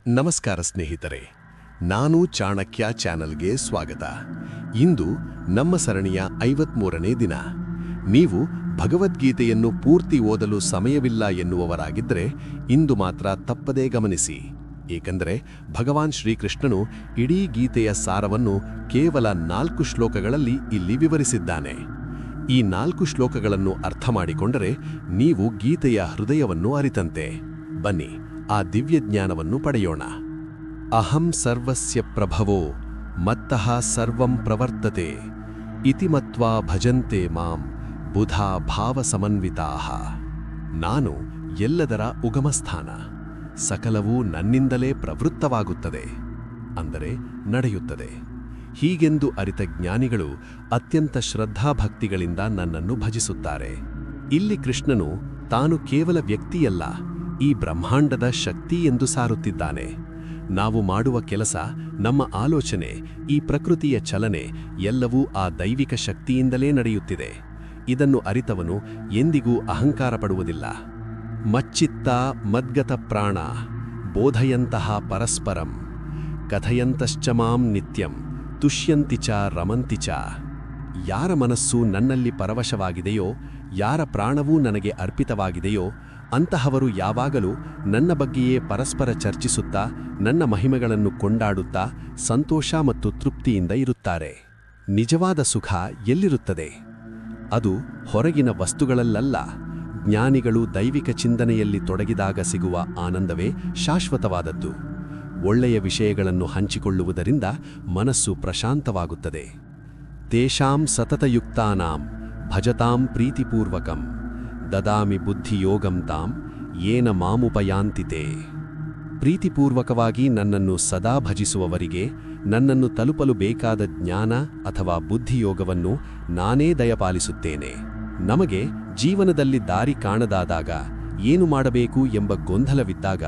ನಮಸ್ಕಾರ ಸ್ನೇಹಿತರೆ, ನಾನು ಚಾಣಕ್ಯ ಚಾನಲ್ಗೆ ಸ್ವಾಗತ. ಇಂದು ನಮ್ಮ ಸರಣಿಯ 53ನೇ ದಿನ. ನೀವು ಭಗವದ್ಗೀತೆಯನ್ನು ಪೂರ್ತಿ ಓದಲು ಸಮಯವಿಲ್ಲ ಎನ್ನುವವರಾಗಿದ್ದರೆ ಇಂದು ಮಾತ್ರ ತಪ್ಪದೇ ಗಮನಿಸಿ. ಏಕೆಂದರೆ ಭಗವಾನ್ ಶ್ರೀಕೃಷ್ಣನು ಇಡೀ ಗೀತೆಯ ಸಾರವನ್ನು ಕೇವಲ 4 ಶ್ಲೋಕಗಳಲ್ಲಿ ಇಲ್ಲಿ ವಿವರಿಸಿದ್ದಾನೆ. ಈ 4 ಶ್ಲೋಕಗಳನ್ನು ಅರ್ಥ ಮಾಡಿಕೊಂಡರೆ ನೀವು ಗೀತೆಯ ಹೃದಯವನ್ನು ಅರಿತಂತೆ. ಬನ್ನಿ, ಆ ದಿವ್ಯಜ್ಞಾನವನ್ನು ಪಡೆಯೋಣ. ಅಹಂ ಸರ್ವಸ್ಯ ಪ್ರಭವೋ ಮತ್ತಃ ಸರ್ವಂ ಪ್ರವರ್ತತೆ ಇತಿ ಮತ್ವಾ ಭಜಂತೆ ಮಾಂ ಬುಧಾ ಭಾವಸಮನ್ವಿತಾಃ. ನಾನು ಎಲ್ಲದರ ಉಗಮಸ್ಥಾನ, ಸಕಲವೂ ನನ್ನಿಂದಲೇ ಪ್ರವೃತ್ತವಾಗುತ್ತದೆ, ಅಂದರೆ ನಡೆಯುತ್ತದೆ. ಹೀಗೆಂದು ಅರಿತ ಜ್ಞಾನಿಗಳು ಅತ್ಯಂತ ಶ್ರದ್ಧಾಭಕ್ತಿಗಳಿಂದ ನನ್ನನ್ನು ಭಜಿಸುತ್ತಾರೆ. ಇಲ್ಲಿ ಕೃಷ್ಣನು ತಾನು ಕೇವಲ ವ್ಯಕ್ತಿಯಲ್ಲ, ಈ ಬ್ರಹ್ಮಾಂಡದ ಶಕ್ತಿ ಎಂದು ಸಾರುತ್ತಿದ್ದಾನೆ. ನಾವು ಮಾಡುವ ಕೆಲಸ, ನಮ್ಮ ಆಲೋಚನೆ, ಈ ಪ್ರಕೃತಿಯ ಚಲನೆ ಎಲ್ಲವೂ ಆ ದೈವಿಕ ಶಕ್ತಿಯಿಂದಲೇ ನಡೆಯುತ್ತಿದೆ. ಇದನ್ನು ಅರಿತವನು ಎಂದಿಗೂ ಅಹಂಕಾರ ಪಡುವುದಿಲ್ಲ. ಮಚ್ಚಿತ್ತ ಮದ್ಗತ ಪ್ರಾಣ ಬೋಧಯಂತಹ ಪರಸ್ಪರಂ ಕಥಯಂತಶ್ಚ ಮಾಂ ನಿತ್ಯಂ ತುಷ್ಯಂತಿ ಚ ರಮಂತಿ ಚ. ಯಾರ ಮನಸ್ಸು ನನ್ನಲ್ಲಿ ಪರವಶವಾಗಿದೆಯೋ, ಯಾರ ಪ್ರಾಣವೂ ನನಗೆ ಅರ್ಪಿತವಾಗಿದೆಯೋ ಅಂತಹವರು ಯಾವಾಗಲೂ ನನ್ನ ಬಗ್ಗೆಯೇ ಪರಸ್ಪರ ಚರ್ಚಿಸುತ್ತಾ, ನನ್ನ ಮಹಿಮೆಗಳನ್ನು ಕೊಂಡಾಡುತ್ತಾ ಸಂತೋಷ ಮತ್ತು ತೃಪ್ತಿಯಿಂದ ಇರುತ್ತಾರೆ. ನಿಜವಾದ ಸುಖ ಎಲ್ಲಿರುತ್ತದೆ? ಅದು ಹೊರಗಿನ ವಸ್ತುಗಳಲ್ಲಲ್ಲ. ಜ್ಞಾನಿಗಳು ದೈವಿಕ ಚಿಂತನೆಯಲ್ಲಿ ತೊಡಗಿದಾಗ ಸಿಗುವ ಆನಂದವೇ ಶಾಶ್ವತವಾದದ್ದು. ಒಳ್ಳೆಯ ವಿಷಯಗಳನ್ನು ಹಂಚಿಕೊಳ್ಳುವುದರಿಂದ ಮನಸ್ಸು ಪ್ರಶಾಂತವಾಗುತ್ತದೆ. ತೇಷಾಂ ಸತತಯುಕ್ತಾನಾಂ ಭಜತಾಂ ಪ್ರೀತಿಪೂರ್ವಕಂ ದದಾಮಿ ಬುದ್ಧಿಯೋಗಂ ತಾಂ ಯೇನ ಮಾಮುಪಯಾಂತಿತೆ. ಪ್ರೀತಿಪೂರ್ವಕವಾಗಿ ನನ್ನನ್ನು ಸದಾ ಭಜಿಸುವವರಿಗೆ ನನ್ನನ್ನು ತಲುಪಲು ಬೇಕಾದ ಜ್ಞಾನ ಅಥವಾ ಬುದ್ಧಿಯೋಗವನ್ನು ನಾನೇ ದಯಪಾಲಿಸುತ್ತೇನೆ. ನಮಗೆ ಜೀವನದಲ್ಲಿ ದಾರಿ ಕಾಣದಾದಾಗ, ಏನು ಮಾಡಬೇಕು ಎಂಬ ಗೊಂದಲವಿದ್ದಾಗ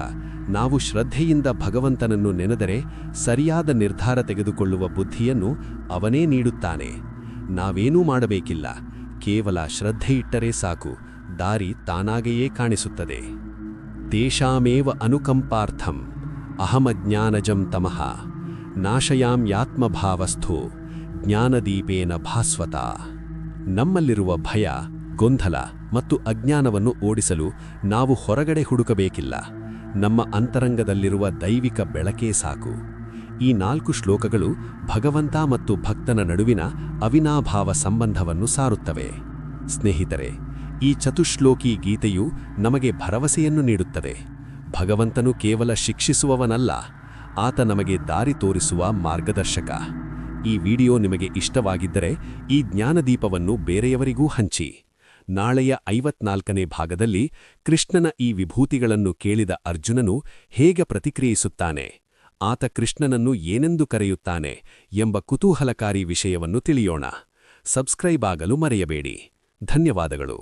ನಾವು ಶ್ರದ್ಧೆಯಿಂದ ಭಗವಂತನನ್ನು ನೆನೆದರೆ ಸರಿಯಾದ ನಿರ್ಧಾರ ತೆಗೆದುಕೊಳ್ಳುವ ಬುದ್ಧಿಯನ್ನು ಅವನೇ ನೀಡುತ್ತಾನೆ. ನಾವೇನೂ ಮಾಡಬೇಕಿಲ್ಲ, ಕೇವಲ ಶ್ರದ್ಧೆಯಿಟ್ಟರೆ ಸಾಕು, ದಾರಿ ತಾನಾಗೆಯೇ ಕಾಣಿಸುತ್ತದೆ. ತೇಷಾಮೇವ ಅನುಕಂಪಾರ್ಥಂ ಅಹಮಜ್ಞಾನಜಂ ತಮಃ ನಾಶಯಾಮ್ಯಾತ್ಮಭಾವಸ್ಥೋ ಜ್ಞಾನದೀಪೇನ ಭಾಸ್ವತ. ನಮ್ಮಲ್ಲಿರುವ ಭಯ, ಗೊಂದಲ ಮತ್ತು ಅಜ್ಞಾನವನ್ನು ಓಡಿಸಲು ನಾವು ಹೊರಗಡೆ ಹುಡುಕಬೇಕಿಲ್ಲ. ನಮ್ಮ ಅಂತರಂಗದಲ್ಲಿರುವ ದೈವಿಕ ಬೆಳಕೇ ಸಾಕು. ಈ 4 ಶ್ಲೋಕಗಳು ಭಗವಂತ ಮತ್ತು ಭಕ್ತನ ನಡುವಿನ ಅವಿನಾಭಾವ ಸಂಬಂಧವನ್ನು ಸಾರುತ್ತವೆ. ಸ್ನೇಹಿತರೆ, ಈ ಚತುಶ್ಲೋಕಿ ಗೀತೆಯು ನಮಗೆ ಭರವಸೆಯನ್ನು ನೀಡುತ್ತದೆ. ಭಗವಂತನು ಕೇವಲ ಶಿಕ್ಷಿಸುವವನಲ್ಲ, ಆತ ನಮಗೆ ದಾರಿ ತೋರಿಸುವ ಮಾರ್ಗದರ್ಶಕ. ಈ ವಿಡಿಯೋ ನಿಮಗೆ ಇಷ್ಟವಾಗಿದ್ದರೆ ಈ ಜ್ಞಾನದೀಪವನ್ನು ಬೇರೆಯವರಿಗೂ ಹಂಚಿ. ನಾಳೆಯ 54ನೇ ಭಾಗದಲ್ಲಿ ಕೃಷ್ಣನ ಈ ವಿಭೂತಿಗಳನ್ನು ಕೇಳಿದ ಅರ್ಜುನನು ಹೇಗೆ ಪ್ರತಿಕ್ರಿಯಿಸುತ್ತಾನೆ, ಆತ ಕೃಷ್ಣನನ್ನು ಏನೆಂದು ಕರೆಯುತ್ತಾನೆ ಎಂಬ ಕುತೂಹಲಕಾರಿ ವಿಷಯವನ್ನು ತಿಳಿಯೋಣ. ಸಬ್ಸ್ಕ್ರೈಬ್ ಆಗಲು ಮರೆಯಬೇಡಿ. ಧನ್ಯವಾದಗಳು.